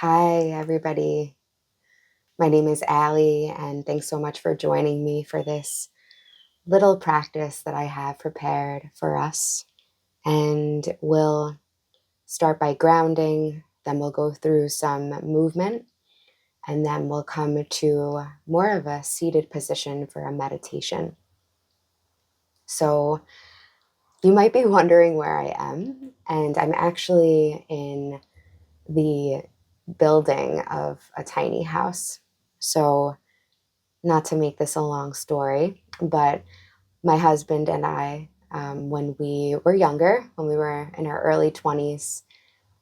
Hi, everybody. My name is Alli, and thanks so much for joining me for this little practice that I have prepared for us. And we'll start by grounding, then we'll go through some movement, and then we'll come to more of a seated position for a meditation. So you might be wondering where I am, and I'm actually in the building of a tiny house. So not to make this a long story, but my husband and I, when we were younger, when we were in our early 20s,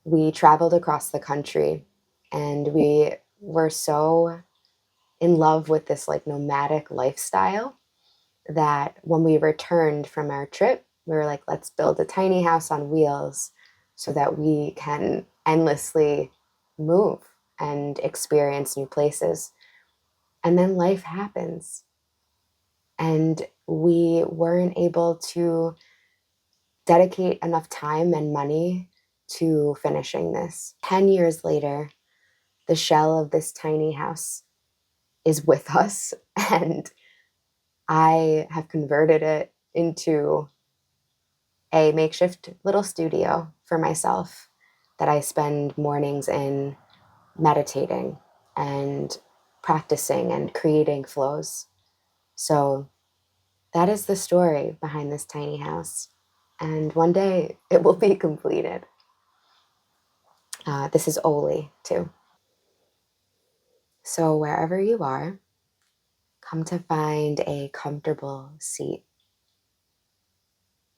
we traveled across the country and we were so in love with this like nomadic lifestyle that when we returned from our trip, we were like, let's build a tiny house on wheels so that we can endlessly move and experience new places. And then life happens. And we weren't able to dedicate enough time and money to finishing this. 10 years later, the shell of this tiny house is with us, and I have converted it into a makeshift little studio for myself that I spend mornings in meditating and practicing and creating flows. So that is the story behind this tiny house. And one day it will be completed. This is Oli, too. So wherever you are, come to find a comfortable seat.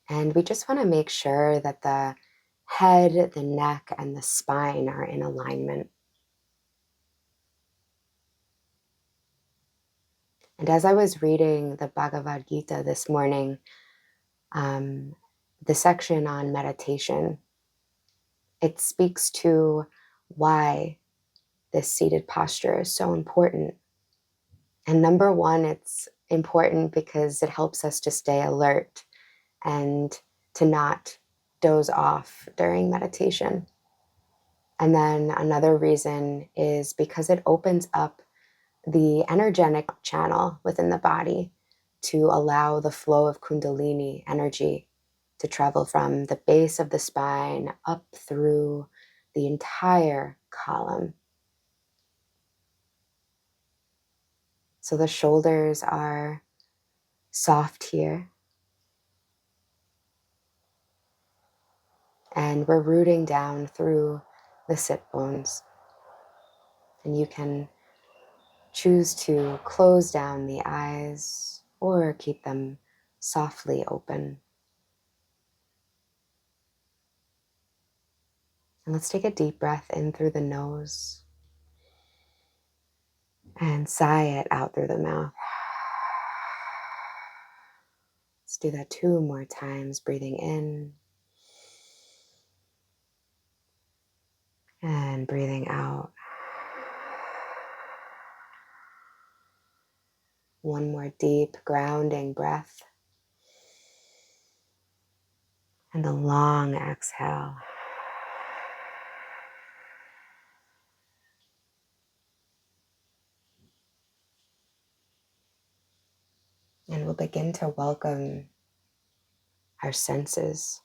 And we just want to make sure that the head, the neck, and the spine are in alignment. And as I was reading the Bhagavad Gita this morning, um, the section on meditation, it speaks to why this seated posture is so important. And number one, it's important because it helps us to stay alert and to not doze off during meditation. And then another reason is because it opens up the energetic channel within the body to allow the flow of Kundalini energy to travel from the base of the spine up through the entire column. So the shoulders are soft here. And we're rooting down through the sit bones. And you can choose to close down the eyes or keep them softly open. And let's take a deep breath in through the nose and sigh it out through the mouth. Let's do that 2 more times, breathing in and breathing out. One more deep grounding breath and a long exhale. And we'll begin to welcome our senses.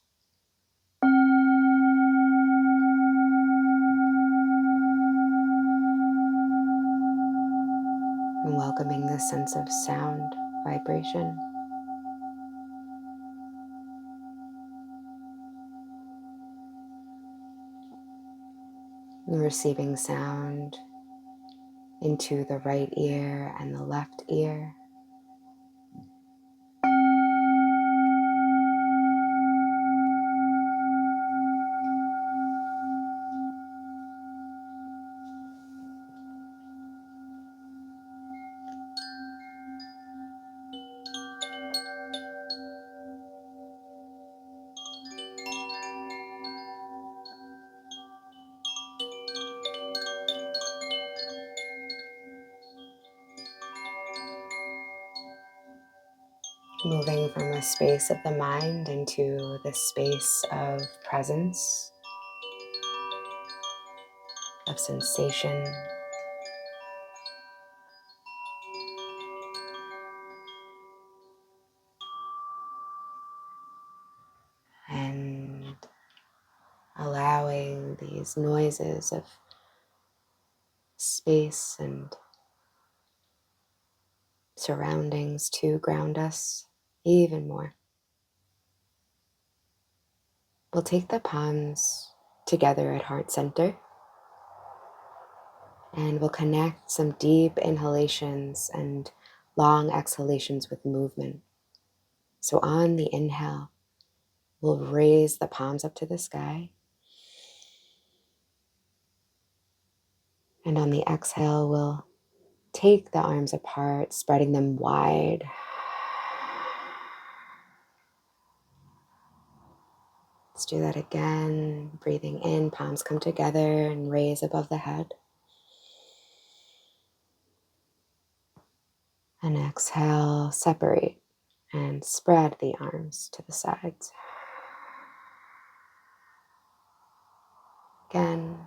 And welcoming the sense of sound, vibration. And receiving sound into the right ear and the left ear. Moving from a space of the mind into the space of presence, of of sensation. And allowing these noises of space and surroundings to ground us even more. We'll take the palms together at heart center, and we'll connect some deep inhalations and long exhalations with movement. So on the inhale, we'll raise the palms up to the sky. And on the exhale, we'll take the arms apart, spreading them wide. Let's do that again. Breathing in, palms come together and raise above the head. And exhale, separate and spread the arms to the sides. Again.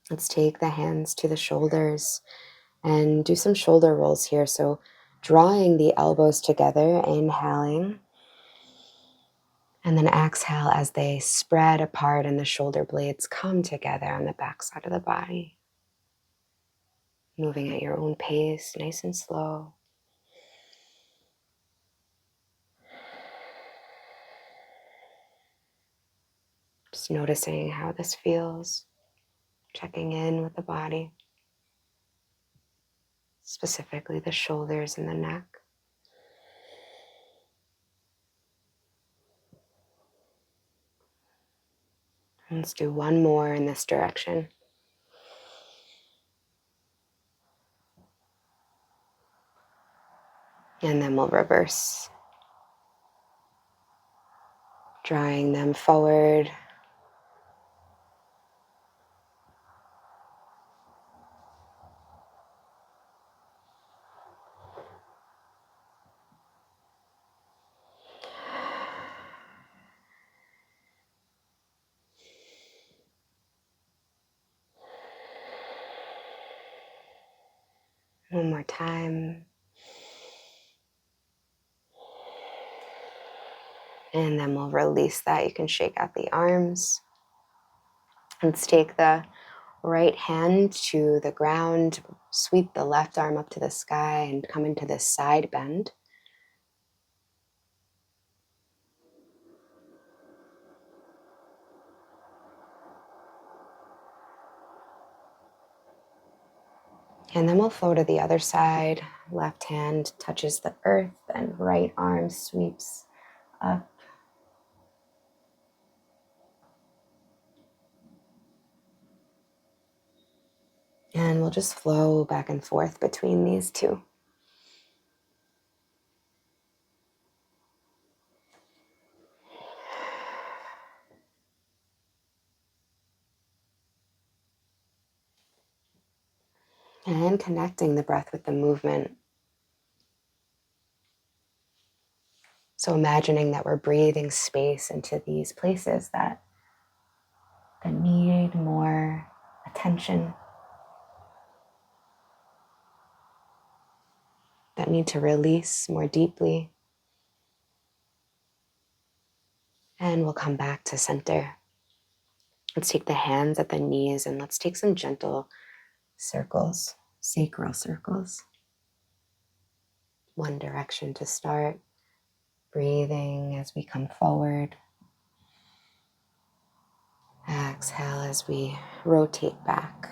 Let's take the hands to the shoulders and do some shoulder rolls here. So drawing the elbows together, inhaling, and then exhale as they spread apart and the shoulder blades come together on the back side of the body. Moving at your own pace, nice and slow. Just noticing how this feels, checking in with the body, specifically the shoulders and the neck. And let's do one more in this direction. And then we'll reverse, drawing them forward. One more time. And then we'll release that. You can shake out the arms. Let's take the right hand to the ground, sweep the left arm up to the sky and come into this side bend. And then we'll flow to the other side. Left hand touches the earth and right arm sweeps up. And we'll just flow back and forth between these two. And connecting the breath with the movement. So imagining that we're breathing space into these places that need more attention, that need to release more deeply. And we'll come back to center. Let's take the hands at the knees and let's take some gentle circles, sacral circles. One direction to start. Breathing as we come forward. Exhale as we rotate back.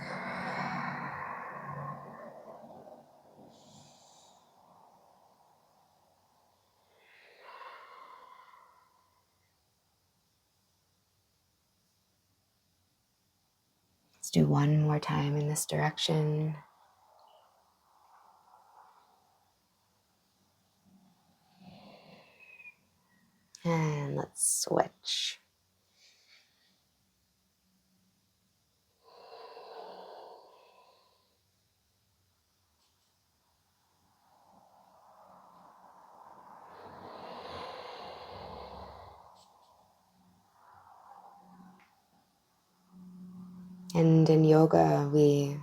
Let's do one more time in this direction. And let's switch. And in yoga, we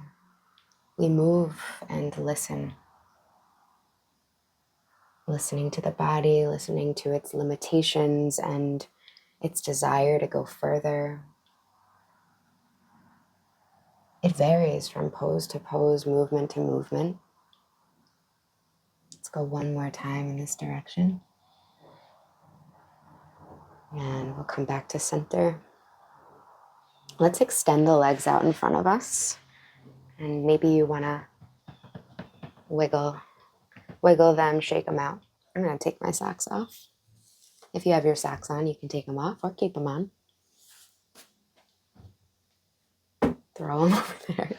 move and listen. Listening to the body, listening to its limitations and its desire to go further. It varies from pose to pose, movement to movement. Let's go one more time in this direction. And we'll come back to center. Let's extend the legs out in front of us. And maybe you want to wiggle them, shake them out. I'm going to take my socks off. If you have your socks on, you can take them off or keep them on. Throw them over there.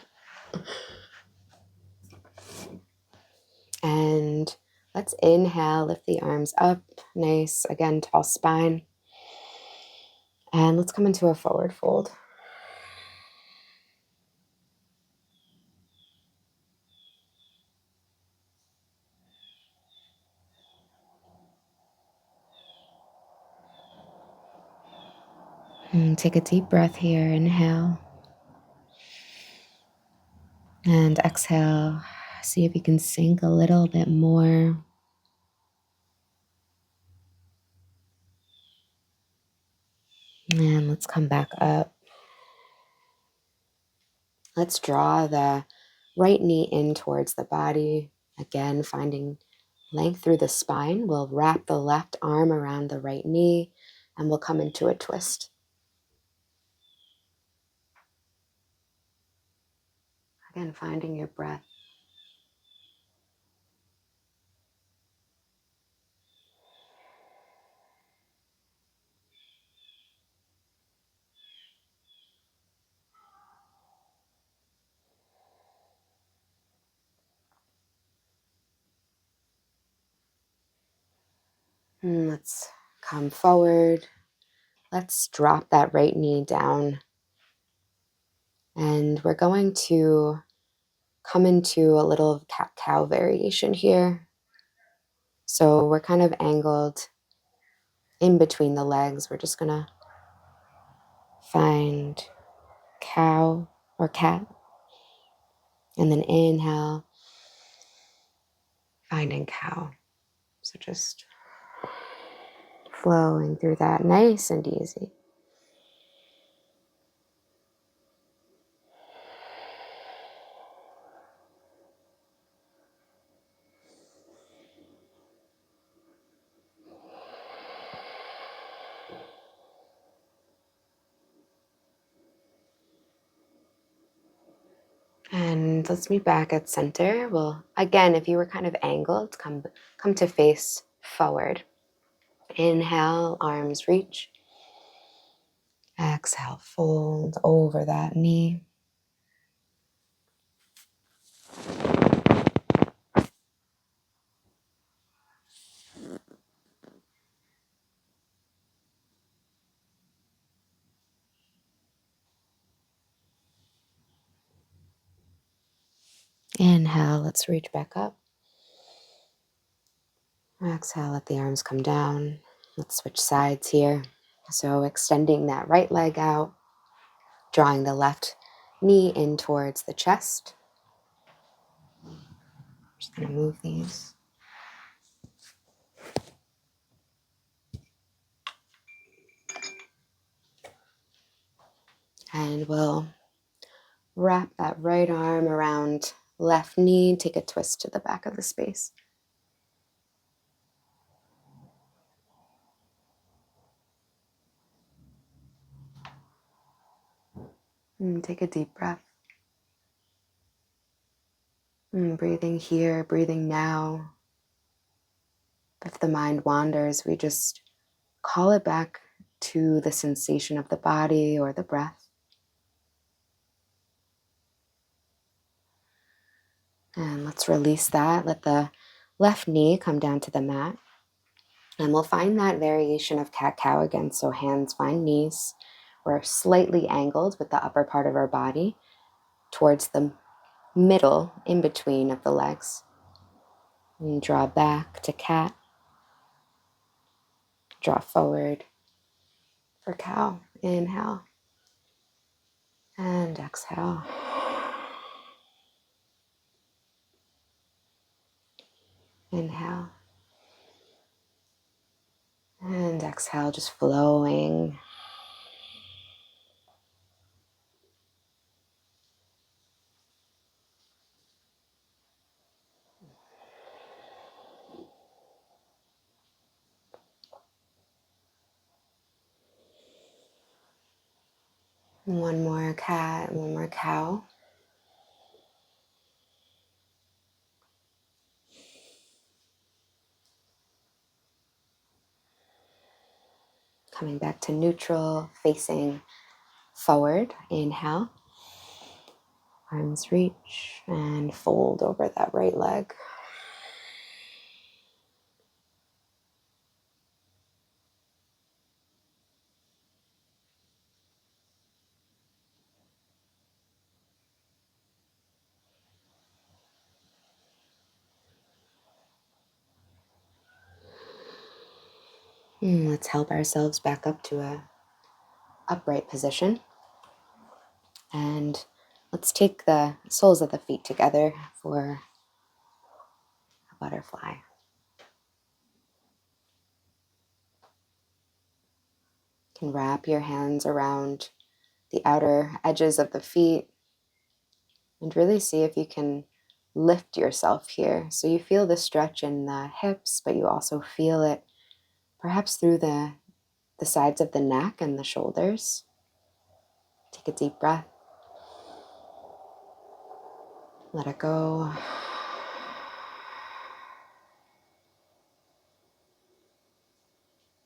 And let's inhale, lift the arms up. Nice, again, tall spine. And let's come into a forward fold. And take a deep breath here. Inhale. And exhale. See if you can sink a little bit more. And let's come back up. Let's draw the right knee in towards the body. Again, finding length through the spine. We'll wrap the left arm around the right knee and we'll come into a twist. Again, finding your breath. And let's come forward. Let's drop that right knee down. And we're going to come into a little cat-cow variation here. So we're kind of angled in between the legs. We're just gonna find cow or cat. And then inhale, finding cow. So just flowing through that nice and easy. And let's meet back at center. Well, again, if you were kind of angled, come to face forward. Inhale, arms reach. Exhale, fold over that knee. Inhale, let's reach back up. Exhale, let the arms come down. Let's switch sides here. So extending that right leg out, drawing the left knee in towards the chest. Just gonna move these. And we'll wrap that right arm around left knee, take a twist to the back of the space. And take a deep breath. And breathing here, breathing now. If the mind wanders, we just call it back to the sensation of the body or the breath. And let's release that. Let the left knee come down to the mat. And we'll find that variation of cat-cow again. So hands find knees. We're slightly angled with the upper part of our body towards the middle, in between of the legs. And draw back to cat. Draw forward for cow. Inhale. And exhale. Inhale. And exhale, just flowing. One more cat, one more cow. Coming back to neutral, facing forward. Inhale. Arms reach and fold over that right leg. Let's help ourselves back up to a upright position. And let's take the soles of the feet together for a butterfly. You can wrap your hands around the outer edges of the feet and really see if you can lift yourself here. So you feel the stretch in the hips, but you also feel it perhaps through the sides of the neck and the shoulders. Take a deep breath. Let it go.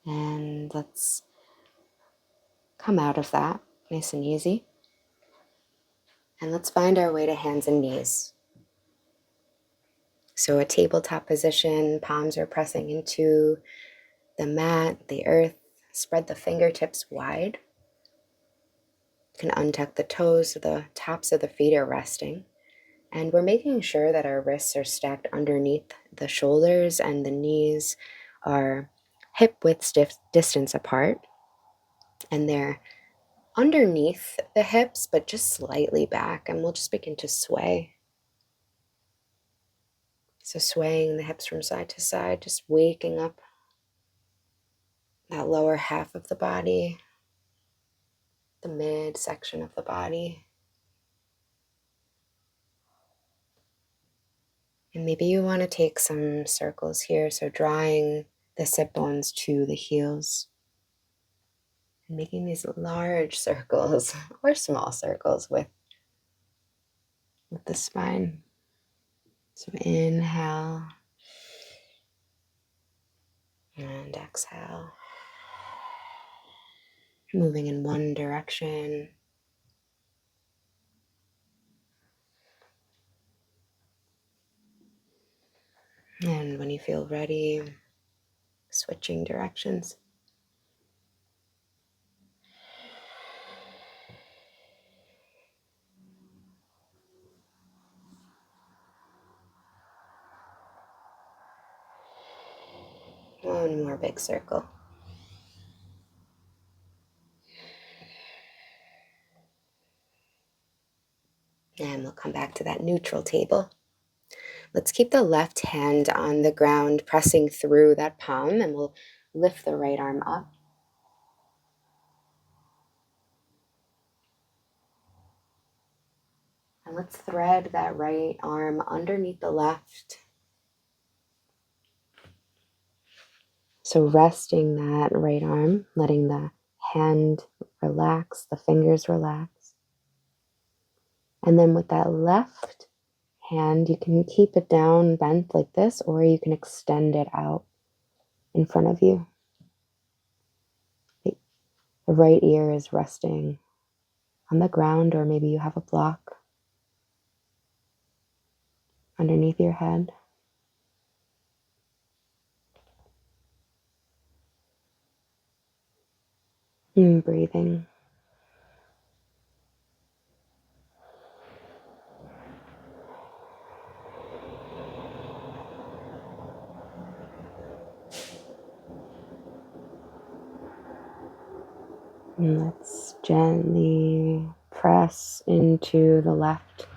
And let's come out of that nice and easy. And let's find our way to hands and knees. So a tabletop position, palms are pressing into the mat, the earth. Spread the fingertips wide. You can untuck the toes so the tops of the feet are resting. And we're making sure that our wrists are stacked underneath the shoulders and the knees are hip width distance apart. And they're underneath the hips, but just slightly back. And we'll just begin to sway. So swaying the hips from side to side, just waking up that lower half of the body, the mid section of the body. And maybe you want to take some circles here. So drawing the sit bones to the heels and making these large circles or small circles with the spine. So inhale and exhale. Moving in one direction. And when you feel ready, switching directions. One more big circle. And we'll come back to that neutral table. Let's keep the left hand on the ground, pressing through that palm, and we'll lift the right arm up. And let's thread that right arm underneath the left. So resting that right arm, letting the hand relax, the fingers relax. And then with that left hand, you can keep it down bent like this, or you can extend it out in front of you. The right ear is resting on the ground, or maybe you have a block underneath your head. And breathing. And let's gently press into the left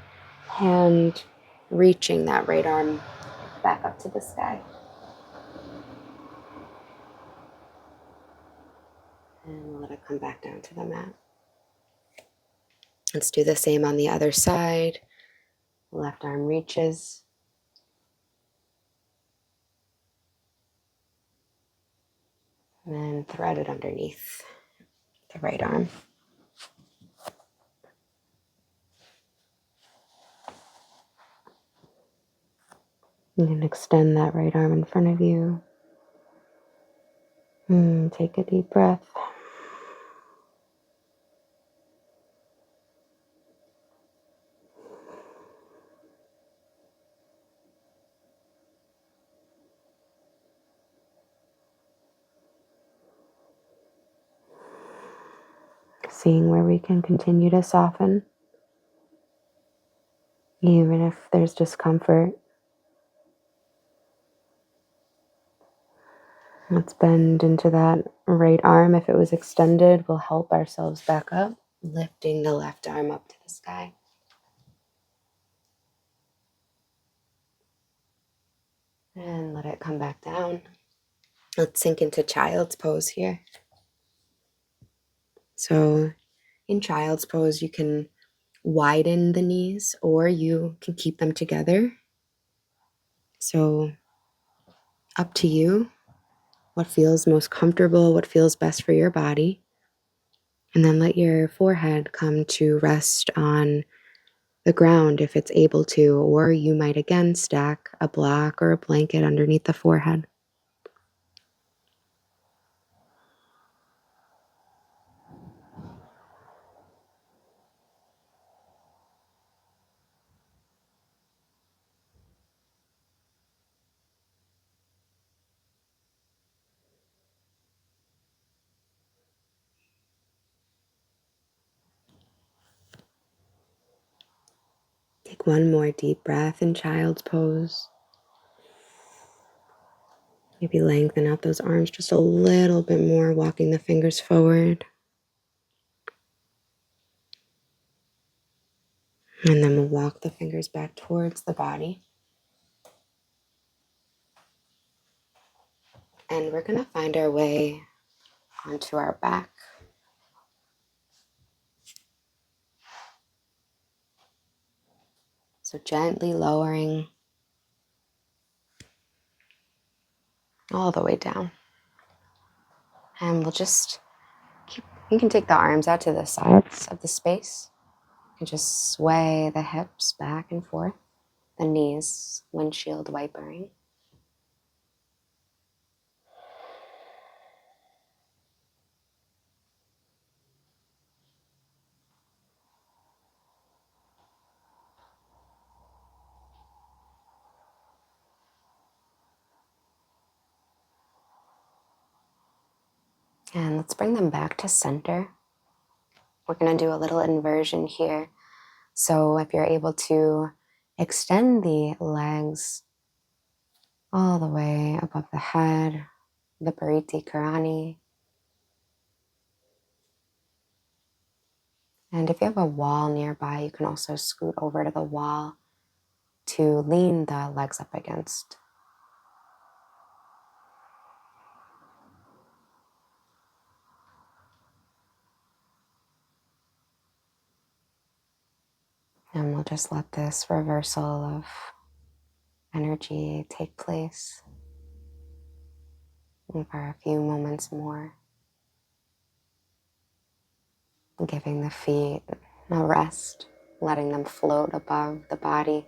hand, reaching that right arm back up to the sky. And let it come back down to the mat. Let's do the same on the other side. Left arm reaches. And then thread it underneath the right arm. You can extend that right arm in front of you. Take a deep breath. Seeing where we can continue to soften, even if there's discomfort. Let's bend into that right arm. If it was extended, we'll help ourselves back up, lifting the left arm up to the sky. And let it come back down. Let's sink into child's pose here. So in child's pose, you can widen the knees or you can keep them together. So up to you, what feels most comfortable, what feels best for your body. And then let your forehead come to rest on the ground if it's able to, or you might again stack a block or a blanket underneath the forehead. Take one more deep breath in child's pose. Maybe lengthen out those arms just a little bit more, walking the fingers forward. And then we'll walk the fingers back towards the body. And we're going to find our way onto our back. So gently lowering all the way down. And we'll just you can take the arms out to the sides of the space. You can just sway the hips back and forth, the knees windshield wipering. And let's bring them back to center. We're going to do a little inversion here. So if you're able to extend the legs all the way above the head, the Pariti Karani. And if you have a wall nearby, you can also scoot over to the wall to lean the legs up against. And we'll just let this reversal of energy take place for a few moments more. Giving the feet a rest, letting them float above the body.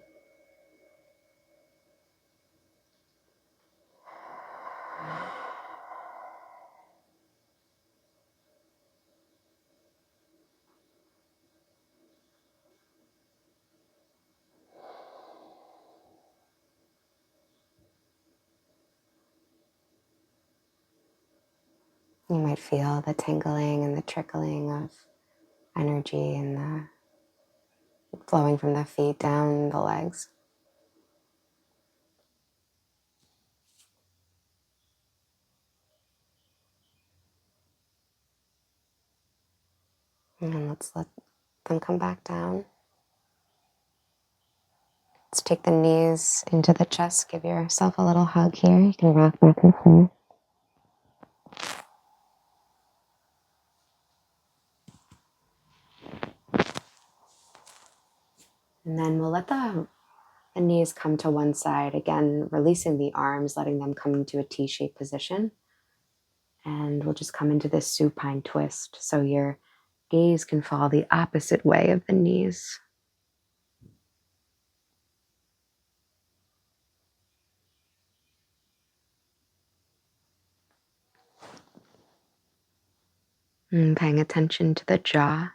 You might feel the tingling and the trickling of energy and the flowing from the feet down the legs. And let's let them come back down. Let's take the knees into the chest. Give yourself a little hug here. You can rock back and forth. And then we'll let the knees come to one side. Again, releasing the arms, letting them come into a T-shaped position. And we'll just come into this supine twist. So your gaze can fall the opposite way of the knees. And paying attention to the jaw.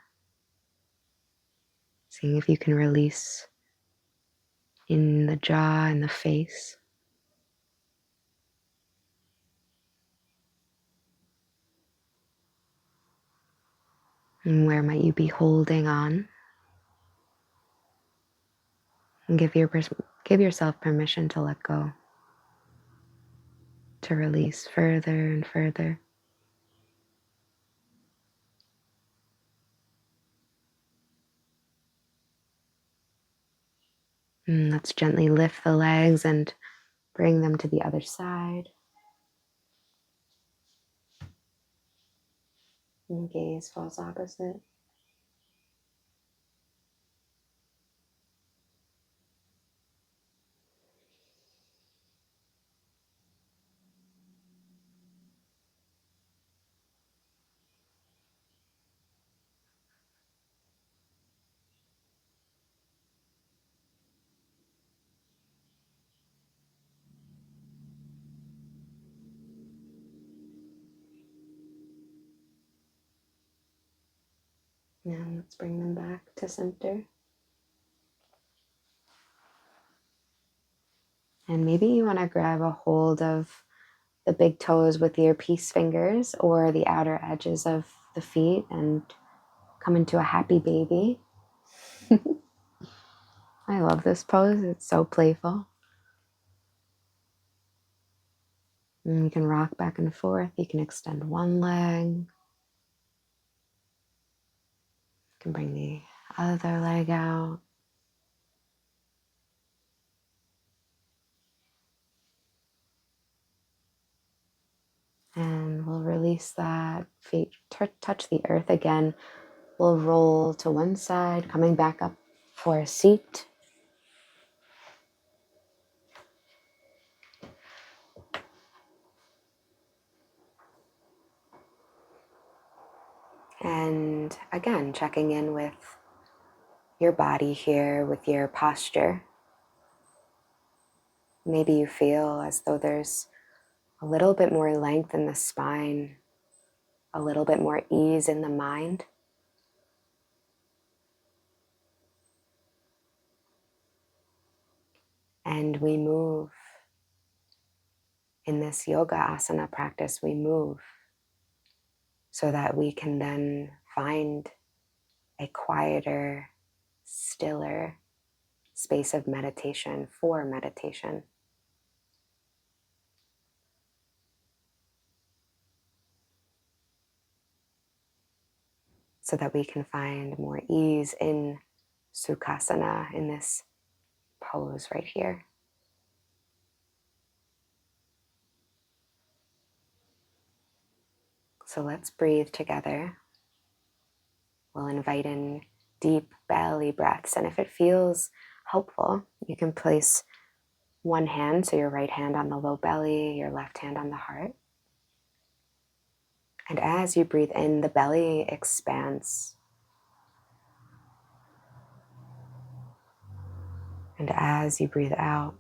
Seeing if you can release in the jaw and the face. And where might you be holding on? And give yourself permission to let go, to release further and further. And let's gently lift the legs and bring them to the other side. And gaze falls opposite. And let's bring them back to center. And maybe you want to grab a hold of the big toes with your peace fingers or the outer edges of the feet and come into a happy baby. I love this pose. It's so playful. And you can rock back and forth. You can extend one leg. You can bring the other leg out. And we'll release that. Feet touch the earth again. We'll roll to one side, coming back up for a seat. And again, checking in with your body here, with your posture. Maybe you feel as though there's a little bit more length in the spine, a little bit more ease in the mind. And we move. In this yoga asana practice, we move so that we can then find a quieter, stiller space of meditation for meditation. So that we can find more ease in Sukhasana, in this pose right here. So let's breathe together. We'll invite in deep belly breaths. And if it feels helpful, you can place one hand, so your right hand on the low belly, your left hand on the heart. And as you breathe in, the belly expands. And as you breathe out,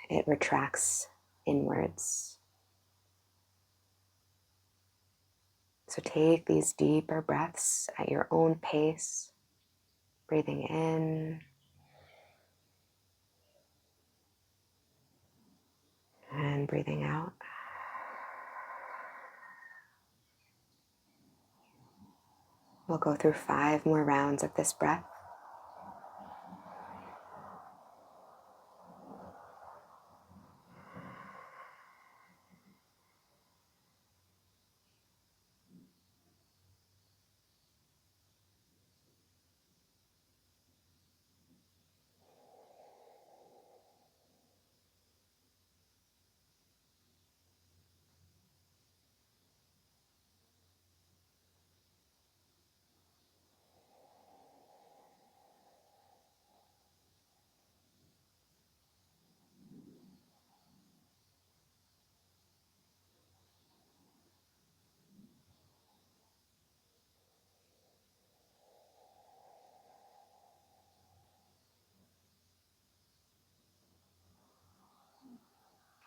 it retracts inwards. So take these deeper breaths at your own pace, breathing in and breathing out. We'll go through 5 more rounds of this breath.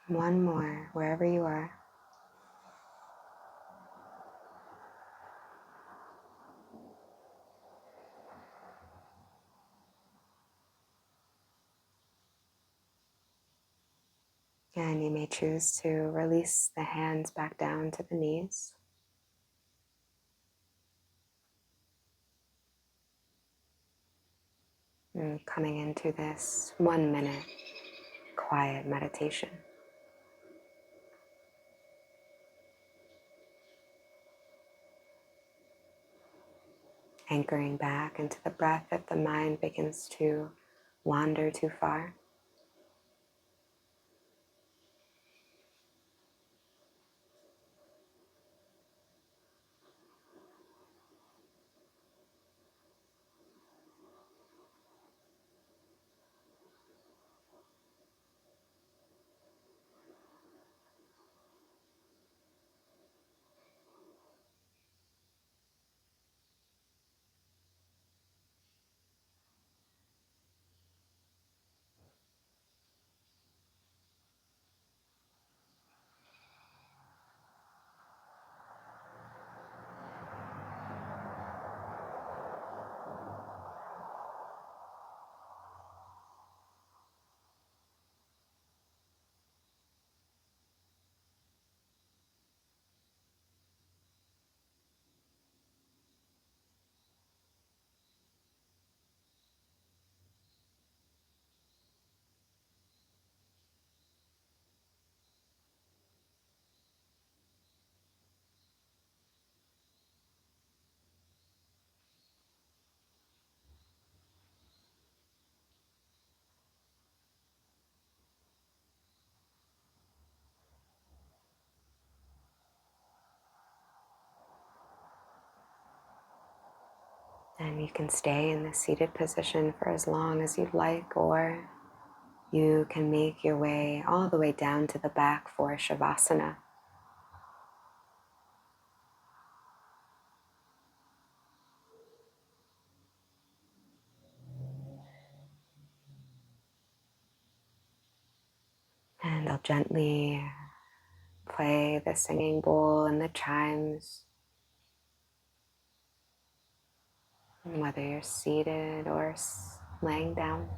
One more, wherever you are. And you may choose to release the hands back down to the knees. And coming into this 1 minute quiet meditation. Anchoring back into the breath if the mind begins to wander too far. And you can stay in the seated position for as long as you'd like, or you can make your way all the way down to the back for Shavasana. And I'll gently play the singing bowl and the chimes, whether you're seated or laying down.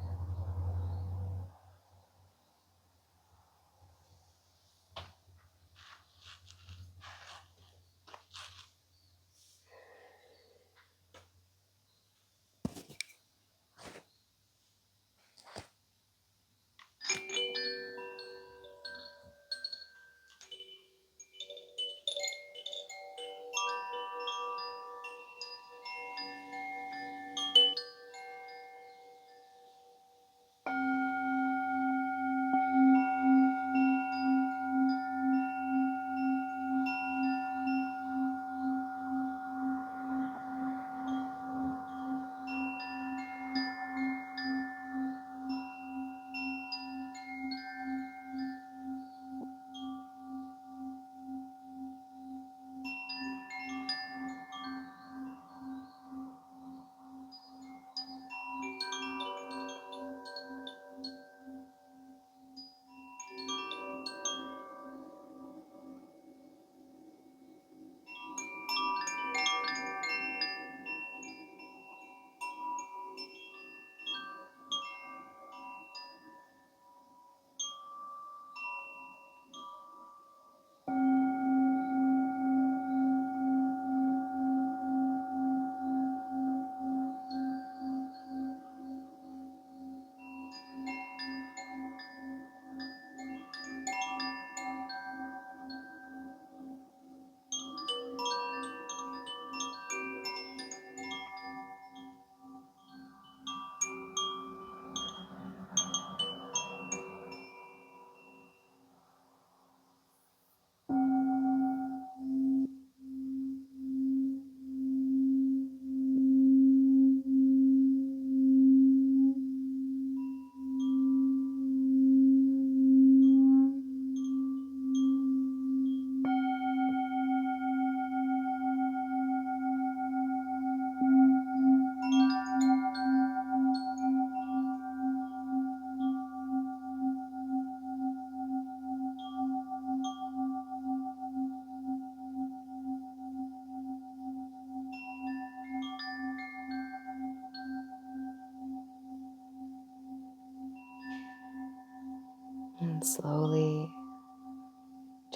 And slowly,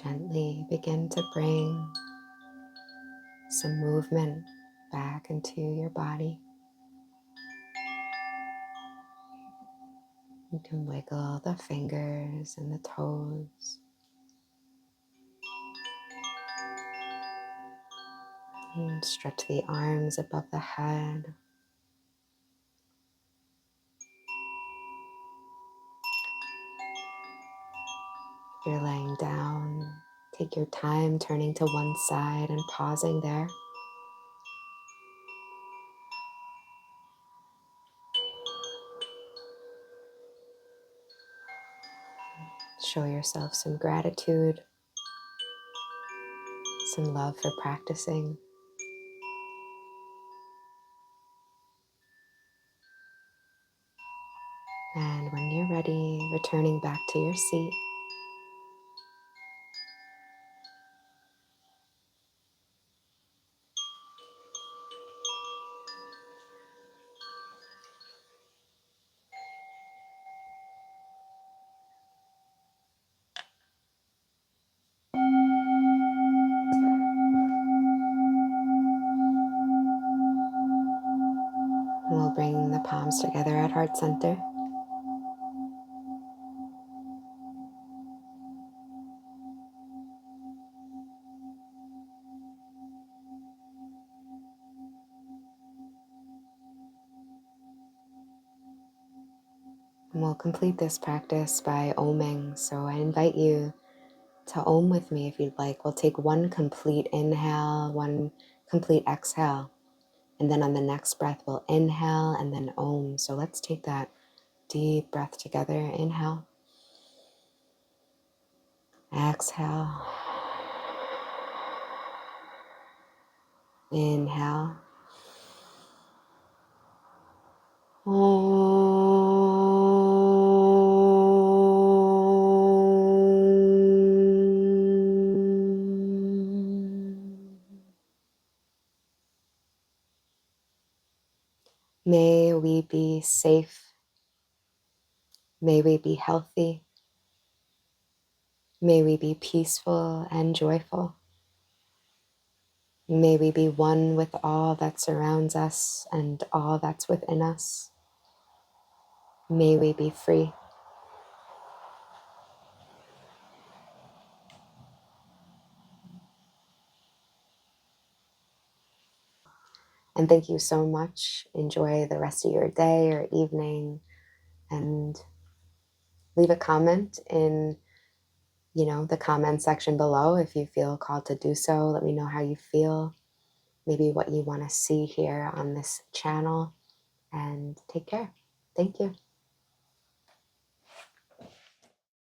gently begin to bring some movement back into your body. You can wiggle the fingers and the toes. And stretch the arms above the head. If you're laying down, take your time turning to one side and pausing there. Show yourself some gratitude, some love for practicing. And when you're ready, returning back to your seat. And we'll bring the palms together at heart center. And we'll complete this practice by oming. So I invite you to om with me if you'd like. We'll take one complete inhale, one complete exhale. And then on the next breath, we'll inhale and then om. So let's take that deep breath together. Inhale. Exhale. Inhale. May we be safe. May we be healthy. May we be peaceful and joyful. May we be one with all that surrounds us and all that's within us. May we be free. And thank you so much. Enjoy the rest of your day or evening, and leave a comment in the comment section below if you feel called to do so. Let me know how you feel, maybe what you want to see here on this channel, and take care. Thank you.